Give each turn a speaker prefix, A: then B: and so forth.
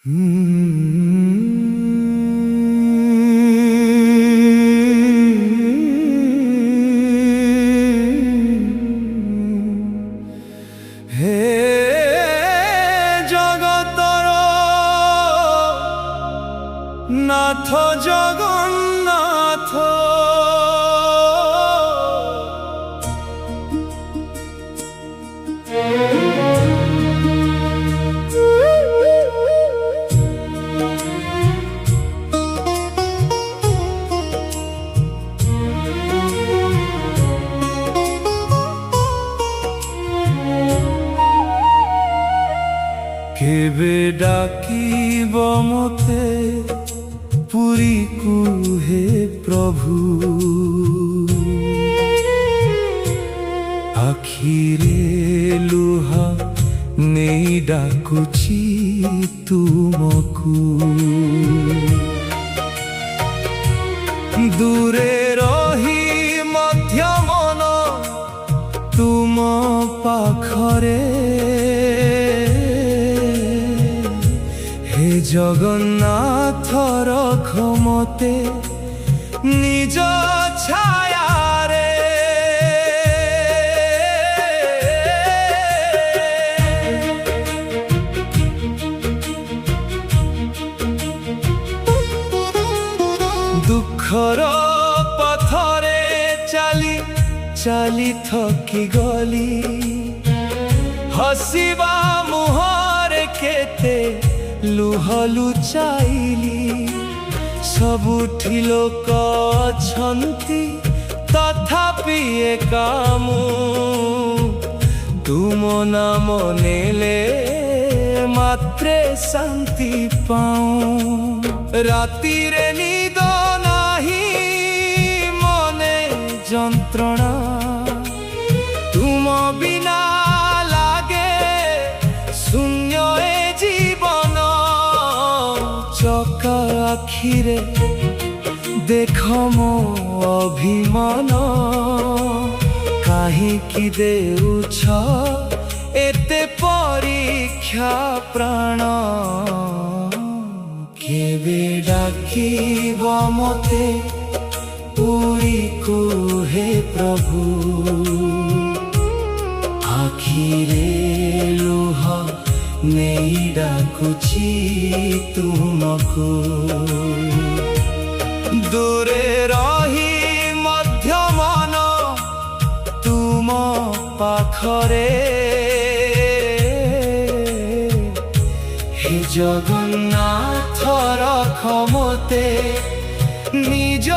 A: হে জগতর নাথ জগন্নাথ, কেবে ডাকিব মতে পুরীকু হে প্রভু, আখিরে লুহা নেই ডাকুছি তুমকু। দূরে রহি ମଧ୍ୟ মন তুম পাখরে, হে জগন্নাথ রখ মতে নিজ ছায়ারে। দুঃখর পথরে চালি চালি থকি গলি, হসিবা মুহরে কেতে লুহ লুচাইলি। ସବୁଠି ଲୋକ ଅଛନ୍ତି ତଥାପି ଏକା ମୁଁ, ତୁମ ନାମ ନେଲେ ମାତ୍ରେ ଶାନ୍ତି ପାଉଁ। ରାତିରେ ନିଦ ନାହିଁ ମନେ ଯନ୍ତ୍ରଣା, ତୁମ ବିନା ଲାଗେ ଶୂନ୍ୟ ଏ ଜୀବନ। ଚକା ଆଖିରେ ଦେଖ ମୋ ଅଭିମାନ, କାହିଁକି ଦେଉଛ ଏତେ ପରୀକ୍ଷା ପ୍ରାଣ। କେବେ ଡାକିବ ମତେ ପୁରୀକୁ হে ପ୍ରଭୁ, ଆଖିରେ ଲୁହ ନେଇ ଡାକୁଛି ତୁମକୁ। ଦୂରେ ରହି ମଧ୍ୟ ମନ ତୁମ ପାଖରେ, হে জগন্নাথ রখ মতে নিজ